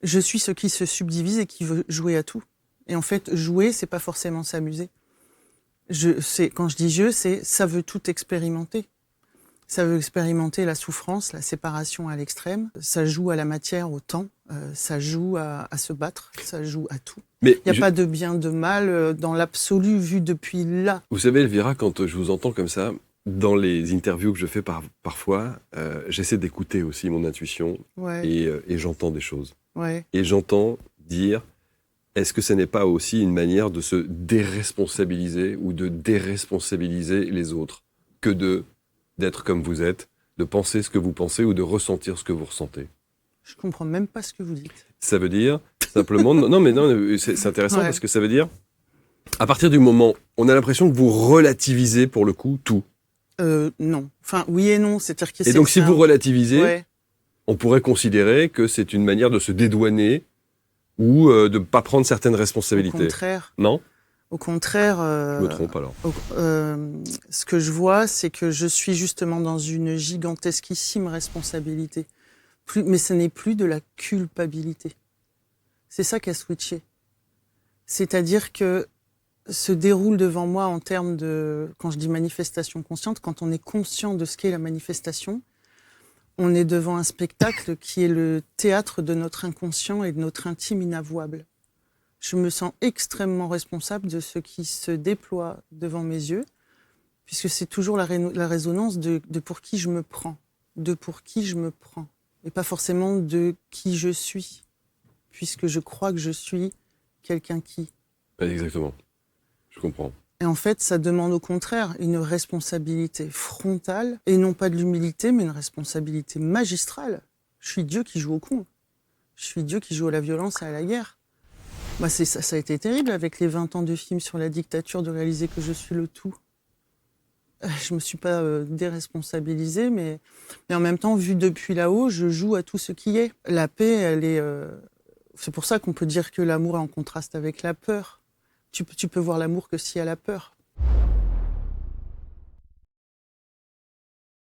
Je suis ce qui se subdivise et qui veut jouer à tout. Et en fait, jouer, c'est pas forcément s'amuser. Quand je dis jeu, ça veut tout expérimenter. Ça veut expérimenter la souffrance, la séparation à l'extrême. Ça joue à la matière, au temps. Ça joue à se battre. Ça joue à tout. Il n'y a pas de bien, de mal dans l'absolu vu depuis là. Vous savez, Elvira, quand je vous entends comme ça, dans les interviews que je fais parfois, j'essaie d'écouter aussi mon intuition et j'entends des choses. Et j'entends dire, est-ce que ce n'est pas aussi une manière de se déresponsabiliser ou de déresponsabiliser les autres que d'être comme vous êtes, de penser ce que vous pensez ou de ressentir ce que vous ressentez? Je comprends même pas ce que vous dites. Ça veut dire simplement... non, c'est intéressant parce que ça veut dire, à partir du moment, on a l'impression que vous relativisez pour le coup tout. Non. Enfin, oui et non. C'est-à-dire que et donc, si vous relativisez, on pourrait considérer que c'est une manière de se dédouaner ou de ne pas prendre certaines responsabilités. Au contraire. Non ? Au contraire... Je me trompe alors. Ce que je vois, c'est que je suis justement dans une gigantesquissime responsabilité. Mais ce n'est plus de la culpabilité. C'est ça qui a switché. C'est-à-dire que se déroule devant moi en termes de... Quand je dis manifestation consciente, quand on est conscient de ce qu'est la manifestation, on est devant un spectacle qui est le théâtre de notre inconscient et de notre intime inavouable. Je me sens extrêmement responsable de ce qui se déploie devant mes yeux, puisque c'est toujours la résonance de pour qui je me prends, et pas forcément de qui je suis, puisque je crois que je suis quelqu'un qui. Exactement, je comprends. Et en fait, ça demande au contraire une responsabilité frontale, et non pas de l'humilité, mais une responsabilité magistrale. Je suis Dieu qui joue au con. Je suis Dieu qui joue à la violence et à la guerre. Bah ça a été terrible avec les 20 ans de films sur la dictature de réaliser que je suis le tout. Je me suis pas déresponsabilisée, mais en même temps, vu depuis là-haut, je joue à tout ce qui est. La paix, elle est... c'est pour ça qu'on peut dire que l'amour est en contraste avec la peur. Tu peux voir l'amour que s'il y a la peur.